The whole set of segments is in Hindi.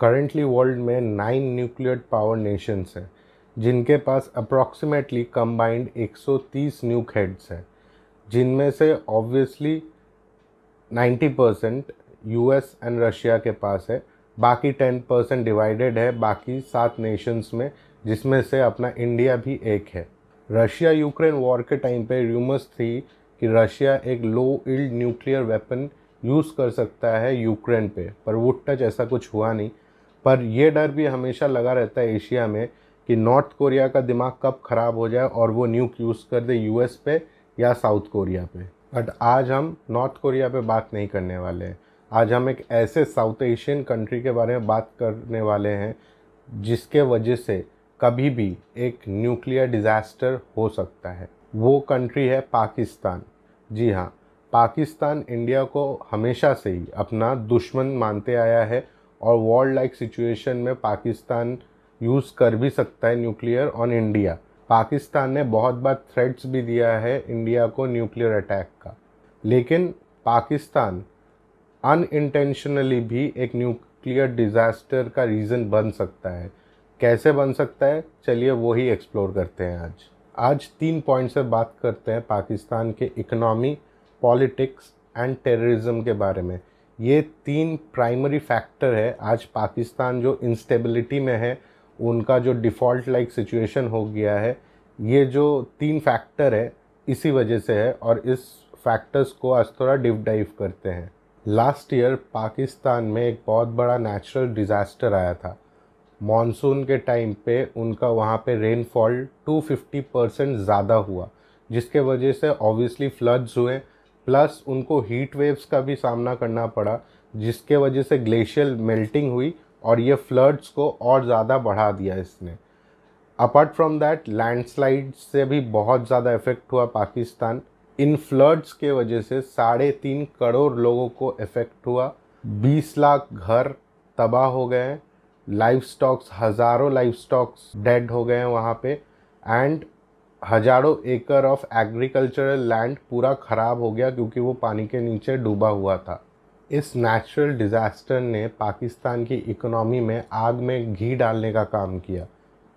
करंटली वर्ल्ड में 9 न्यूक्लियर पावर नेशंस हैं जिनके पास अप्रॉक्सीमेटली कंबाइंड 130 न्यूक हेड्स हैं, जिनमें से ऑब्वियसली 90% यूएस एंड रशिया के पास है। बाकी 10% डिवाइडेड है बाकी 7 नेशंस में, जिसमें से अपना इंडिया भी एक है। रशिया यूक्रेन वॉर के टाइम पे रूमर्स थी कि रशिया एक लो इल्ड न्यूक्लियर वेपन यूज़ कर सकता है यूक्रेन पे, पर वो टच ऐसा कुछ हुआ नहीं। पर यह डर भी हमेशा लगा रहता है एशिया में कि नॉर्थ कोरिया का दिमाग कब ख़राब हो जाए और वो न्यूक यूज़ कर दे यूएस पे या साउथ कोरिया पे। बट आज हम नॉर्थ कोरिया पे बात नहीं करने वाले हैं। आज हम एक ऐसे साउथ एशियन कंट्री के बारे में बात करने वाले हैं जिसके वजह से कभी भी एक न्यूक्लियर डिज़ास्टर हो सकता है। वो कंट्री है पाकिस्तान। जी हाँ, पाकिस्तान इंडिया को हमेशा से ही अपना दुश्मन मानते आया है और वॉर लाइक सिचुएशन में पाकिस्तान यूज़ कर भी सकता है न्यूक्लियर ऑन इंडिया। पाकिस्तान ने बहुत बार थ्रेट्स भी दिया है इंडिया को न्यूक्लियर अटैक का, लेकिन पाकिस्तान अनइंटेंशनली भी एक न्यूक्लियर डिज़ास्टर का रीज़न बन सकता है। कैसे बन सकता है, चलिए वो ही एक्सप्लोर करते हैं। आज 3 पॉइंट से बात करते हैं पाकिस्तान के इकोनॉमी, पॉलिटिक्स एंड टेररिज्म के बारे में। ये 3 प्राइमरी फैक्टर है आज पाकिस्तान जो इंस्टेबिलिटी में है, उनका जो डिफ़ॉल्ट लाइक सिचुएशन हो गया है, ये जो 3 फैक्टर है इसी वजह से है। और इस फैक्टर्स को आज थोड़ा डीप डाइव करते हैं। लास्ट ईयर पाकिस्तान में एक बहुत बड़ा नेचुरल डिज़ास्टर आया था। मॉनसून के टाइम पे उनका वहाँ पे रेनफॉल 250% ज़्यादा हुआ, जिसके वजह से ऑब्वियसली फ्लड्स हुए, प्लस उनको हीट वेव्स का भी सामना करना पड़ा, जिसके वजह से ग्लेशियल मेल्टिंग हुई और ये फ्लड्स को और ज़्यादा बढ़ा दिया इसने। अपार्ट फ्रॉम दैट लैंडस्लाइड से भी बहुत ज़्यादा इफ़ेक्ट हुआ पाकिस्तान। इन फ्लड्स के वजह से 3.5 करोड़ लोगों को इफ़ेक्ट हुआ, 20 लाख घर तबाह हो गए हैं, लाइफ स्टॉक्स, हज़ारों लाइफ स्टॉक्स डेड हो गए हैं वहाँ पे, एंड हज़ारों एकड़ ऑफ एग्रीकल्चरल लैंड पूरा ख़राब हो गया क्योंकि वो पानी के नीचे डूबा हुआ था। इस नेचुरल डिज़ास्टर ने पाकिस्तान की इकोनॉमी में आग में घी डालने का काम किया।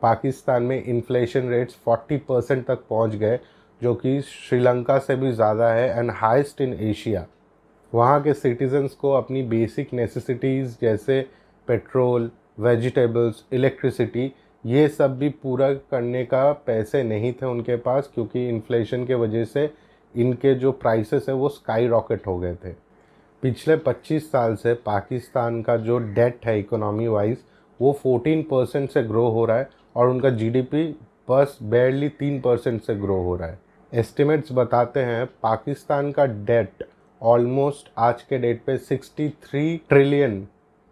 पाकिस्तान में इन्फ्लेशन रेट्स 40% तक पहुंच गए, जो कि श्रीलंका से भी ज़्यादा है एंड हाईएस्ट इन एशिया। वहाँ के सिटीजन्स को अपनी बेसिक नेसेसिटीज़ जैसे पेट्रोल, वेजिटेबल्स, इलेक्ट्रिसिटी, ये सब भी पूरा करने का पैसे नहीं थे उनके पास, क्योंकि इन्फ्लेशन के वजह से इनके जो प्राइसेस है वो स्काई रॉकेट हो गए थे। पिछले 25 साल से पाकिस्तान का जो डेट है इकोनॉमी वाइज वो 14% से ग्रो हो रहा है और उनका जीडीपी बस बेयरली 3% से ग्रो हो रहा है। एस्टिमेट्स बताते हैं पाकिस्तान का डेट ऑलमोस्ट आज के डेट पे 63 ट्रिलियन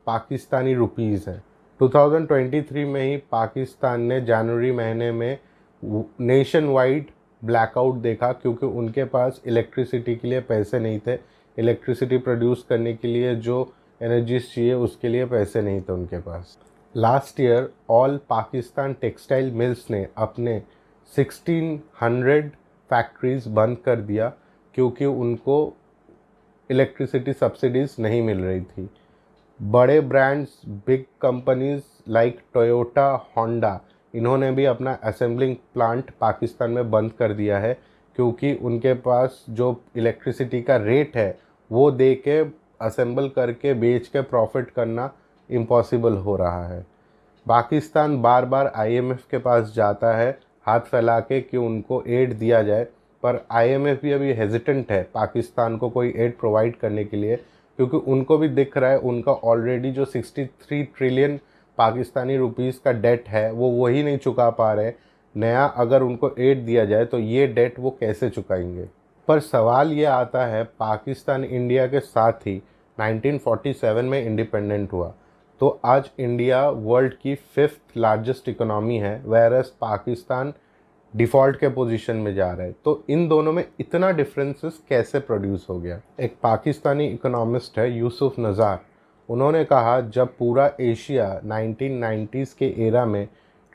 पाकिस्तानी रुपीज़ है। 2023 में ही पाकिस्तान ने जनवरी महीने में नेशन वाइड ब्लैकआउट देखा, क्योंकि उनके पास इलेक्ट्रिसिटी के लिए पैसे नहीं थे। इलेक्ट्रिसिटी प्रोड्यूस करने के लिए जो एनर्जीज चाहिए उसके लिए पैसे नहीं थे उनके पास। Last year all Pakistan textile mills ने अपने 1600 फैक्ट्रीज़ बंद कर दिया क्योंकि उनको इलेक्ट्रिसिटी सब्सिडीज़ नहीं मिल रही थी। बड़े brands, big companies like Toyota, Honda, इन्होंने भी अपना असेंबलिंग प्लांट पाकिस्तान में बंद कर दिया है, क्योंकि उनके पास जो इलेक्ट्रिसिटी का रेट है वो दे के असेंबल करके बेच के प्रॉफिट करना इम्पॉसिबल हो रहा है। पाकिस्तान बार बार आईएमएफ के पास जाता है हाथ फैला के कि उनको एड दिया जाए, पर आईएमएफ भी अभी हेजिटेंट है पाकिस्तान को कोई एड प्रोवाइड करने के लिए, क्योंकि उनको भी दिख रहा है उनका ऑलरेडी जो 63 ट्रिलियन पाकिस्तानी रुपीस का डेट है वो वही नहीं चुका पा रहे। नया अगर उनको एड दिया जाए तो ये डेट वो कैसे चुकाएंगे। पर सवाल ये आता है, पाकिस्तान इंडिया के साथ ही 1947 में इंडिपेंडेंट हुआ, तो आज इंडिया वर्ल्ड की 5th लार्जेस्ट इकोनॉमी है, वेरएस पाकिस्तान डिफ़ॉल्ट के पोजीशन में जा रहा है। तो इन दोनों में इतना डिफरेंसेस कैसे प्रोड्यूस हो गया। एक पाकिस्तानी इकोनॉमिस्ट है यूसुफ नज़ार, उन्होंने कहा जब पूरा एशिया 1990s के एरा में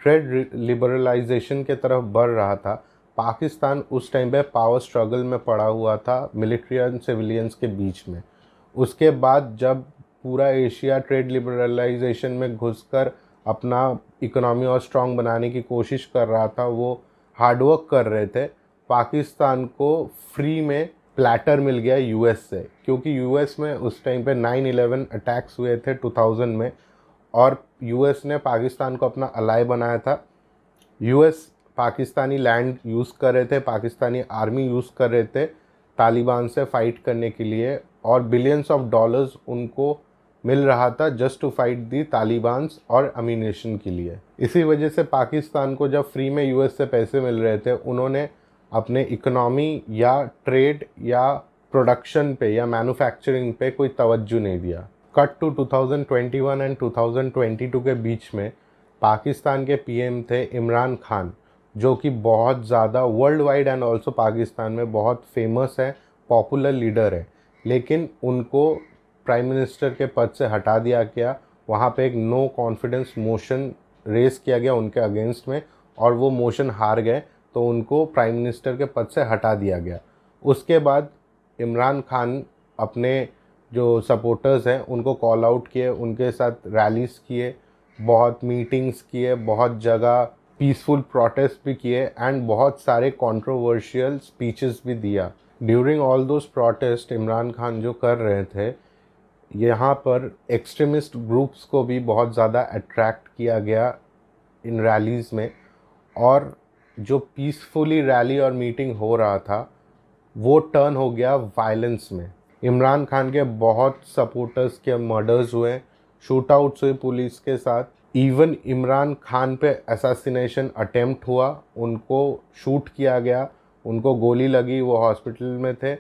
ट्रेड लिबरलाइजेशन के तरफ बढ़ रहा था, पाकिस्तान उस टाइम पे पावर स्ट्रगल में पड़ा हुआ था मिलिट्री एंड सिविलियंस के बीच में। उसके बाद जब पूरा एशिया ट्रेड लिबरलाइजेशन में घुसकर अपना इकोनॉमी और स्ट्रॉन्ग बनाने की कोशिश कर रहा था, वो हार्डवर्क कर रहे थे, पाकिस्तान को फ्री में प्लेटर मिल गया यूएस से, क्योंकि यूएस में उस टाइम पे 9/11 अटैक्स हुए थे 2000 में, और यूएस ने पाकिस्तान को अपना अलाय बनाया था। यूएस पाकिस्तानी लैंड यूज़ कर रहे थे, पाकिस्तानी आर्मी यूज़ कर रहे थे तालिबान से फाइट करने के लिए, और बिलियंस ऑफ डॉलर्स उनको मिल रहा था जस्ट टू फाइट दी तालिबान्स और अम्यूनिशन के लिए। इसी वजह से पाकिस्तान को जब फ्री में यूएस से पैसे मिल रहे थे, उन्होंने अपने इकोनॉमी या ट्रेड या प्रोडक्शन पे या मैन्युफैक्चरिंग पे कोई तवज्जो नहीं दिया। कट टू 2021 एंड 2022 के बीच में पाकिस्तान के पीएम थे इमरान खान, जो कि बहुत ज़्यादा world wide and also Pakistan में बहुत फेमस है, पॉपुलर लीडर है, लेकिन उनको प्राइम मिनिस्टर के पद से हटा दिया गया। वहाँ पे एक नो कॉन्फिडेंस मोशन रेस किया गया उनके अगेंस्ट में, और वो मोशन हार गए, तो उनको प्राइम मिनिस्टर के पद से हटा दिया गया। उसके बाद इमरान खान अपने जो सपोर्टर्स हैं उनको कॉल आउट किए, उनके साथ रैलीज़ किए, बहुत मीटिंग्स किए, बहुत जगह पीसफुल प्रोटेस्ट भी किए, एंड बहुत सारे कंट्रोवर्शियल स्पीचेस भी दिया। During all those protest Imran Khan जो कर रहे थे, यहाँ पर एक्सट्रीमिस्ट ग्रुप्स को भी बहुत ज़्यादा अट्रैक्ट किया गया इन रैलीज़ में, और जो पीसफुली रैली और मीटिंग हो रहा था वो टर्न हो गया वायलेंस में। इमरान खान के बहुत सपोर्टर्स के मर्डर्स हुए, शूट आउट्स हुए पुलिस के साथ, इवन इमरान खान पे असैसिनेशन अटेम्प्ट हुआ, उनको शूट किया गया, उनको गोली लगी, वो हॉस्पिटल में थे,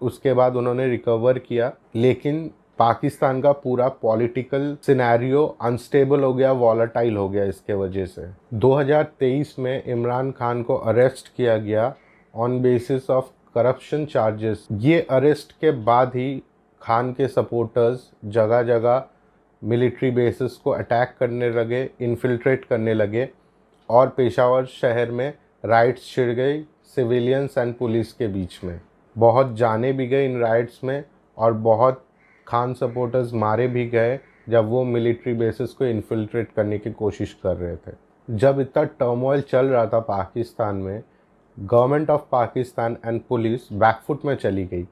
उसके बाद उन्होंने रिकवर किया। लेकिन पाकिस्तान का पूरा पॉलिटिकल सिनेरियो अनस्टेबल हो गया, वॉलेटाइल हो गया इसके वजह से। 2023 में इमरान खान को अरेस्ट किया गया on basis of corruption charges. ये अरेस्ट के बाद ही खान के सपोर्टर्स जगह जगह मिलिट्री बेसिस को अटैक करने लगे, इन्फिल्ट्रेट करने लगे, और पेशावर शहर में राइट्स छिड़ गई सिविलियंस एंड पुलिस के बीच में। बहुत जाने भी गए इन राइट्स में, और बहुत खान सपोर्टर्स मारे भी गए जब वो मिलिट्री बेसिस को इन्फिल्ट्रेट करने की कोशिश कर रहे थे। जब इतना टर्मोइल चल रहा था पाकिस्तान में, government of Pakistan and police back foot में चली गई,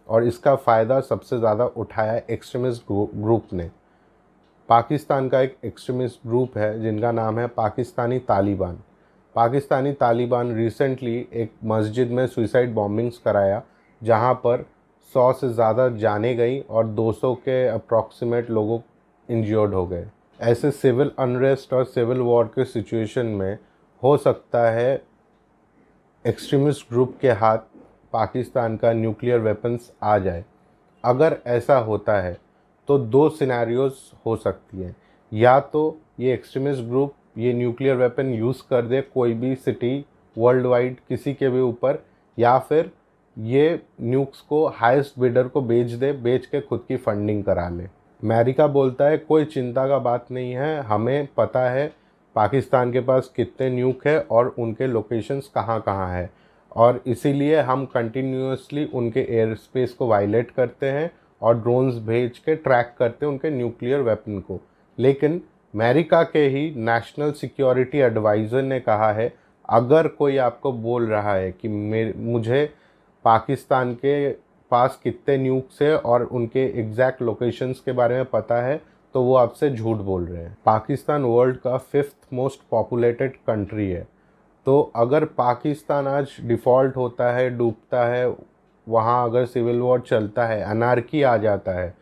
और इसका फ़ायदा सबसे ज़्यादा उठाया एक्सट्रीमिस्ट ग्रुप ने। पाकिस्तान का एक एक्सट्रीमिस्ट ग्रुप है जिनका नाम है पाकिस्तानी तालिबान। पाकिस्तानी तालिबान रिसेंटली एक मस्जिद में सुसाइड बॉम्बिंग्स कराया, जहां पर 100 से ज़्यादा जाने गई और 200 के अप्रॉक्सीमेट लोगों इंजर्ड हो गए। ऐसे सिविल अनरेस्ट और सिविल वॉर के सिचुएशन में हो सकता है एक्सट्रीमिस्ट ग्रुप के हाथ पाकिस्तान का न्यूक्लियर वेपन्स आ जाए। अगर ऐसा होता है तो दो सिनेरियोज हो सकती हैं, या तो ये एक्सट्रीमिस्ट ग्रुप ये न्यूक्लियर वेपन यूज़ कर दे कोई भी सिटी वर्ल्ड वाइड किसी के भी ऊपर, या फिर ये न्यूक्स को हाईएस्ट बिडर को बेच के खुद की फंडिंग करा ले। अमेरिका बोलता है कोई चिंता का बात नहीं है, हमें पता है पाकिस्तान के पास कितने न्यूक है और उनके लोकेशंस कहाँ कहाँ है, और इसीलिए हम कंटिन्यूसली उनके एयर स्पेस को वायलेट करते हैं और ड्रोन्स भेज के ट्रैक करते हैं उनके न्यूक्लियर वेपन को। लेकिन अमेरिका के ही नेशनल सिक्योरिटी एडवाइज़र ने कहा है, अगर कोई आपको बोल रहा है कि मुझे पाकिस्तान के पास कितने न्यूक्स है और उनके एग्जैक्ट लोकेशंस के बारे में पता है, तो वो आपसे झूठ बोल रहे हैं। पाकिस्तान वर्ल्ड का 5th मोस्ट पॉपुलेटेड कंट्री है, तो अगर पाकिस्तान आज डिफ़ॉल्ट होता है, डूबता है, वहाँ अगर सिविल वॉर चलता है, अनार्की आ जाता है,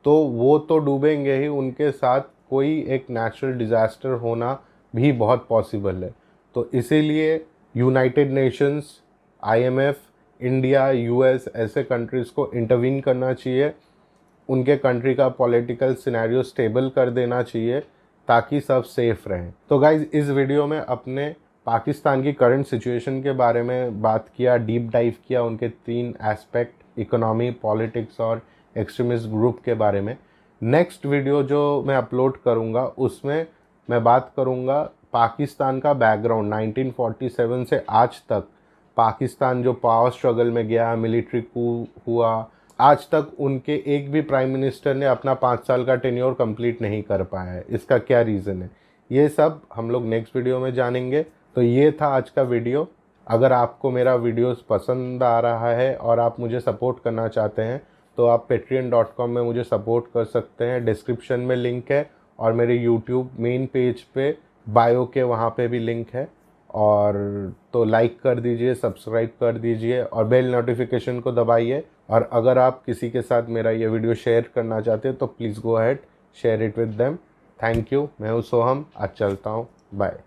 तो वो तो डूबेंगे ही, उनके साथ कोई एक नेचुरल डिज़ास्टर होना भी बहुत पॉसिबल है। तो इसीलिए United Nations, IMF, India, US ऐसे कंट्रीज़ को इंटरवीन करना चाहिए, उनके कंट्री का पॉलिटिकल सिनेरियो स्टेबल कर देना चाहिए ताकि सब सेफ रहें। तो गाइज़, इस वीडियो में अपने पाकिस्तान की करंट सिचुएशन के बारे में बात किया, डीप डाइव किया उनके 3 एस्पेक्ट, इकोनॉमी, पॉलिटिक्स और एक्सट्रीमिस्ट ग्रुप के बारे में। नेक्स्ट वीडियो जो मैं अपलोड करूंगा उसमें मैं बात करूंगा पाकिस्तान का बैकग्राउंड, 1947 से आज तक पाकिस्तान जो पावर स्ट्रगल में गया, मिलिट्री कू हुआ, आज तक उनके एक भी प्राइम मिनिस्टर ने अपना 5 साल का टेन्योर कंप्लीट नहीं कर पाया है। इसका क्या रीज़न है, ये सब हम लोग नेक्स्ट वीडियो में जानेंगे। तो ये था आज का वीडियो। अगर आपको मेरा वीडियोस पसंद आ रहा है और आप मुझे सपोर्ट करना चाहते हैं तो आप patreon.com में मुझे सपोर्ट कर सकते हैं। डिस्क्रिप्शन में लिंक है और मेरे यूट्यूब मेन पेज पे बायो के वहाँ पे भी लिंक है। और तो लाइक कर दीजिए, सब्सक्राइब कर दीजिए और बेल नोटिफिकेशन को दबाइए। और अगर आप किसी के साथ मेरा ये वीडियो शेयर करना चाहते हैं तो please go ahead, share it with them. Thank you. मैं हूँ सोहम, आज चलता हूँ, बाय।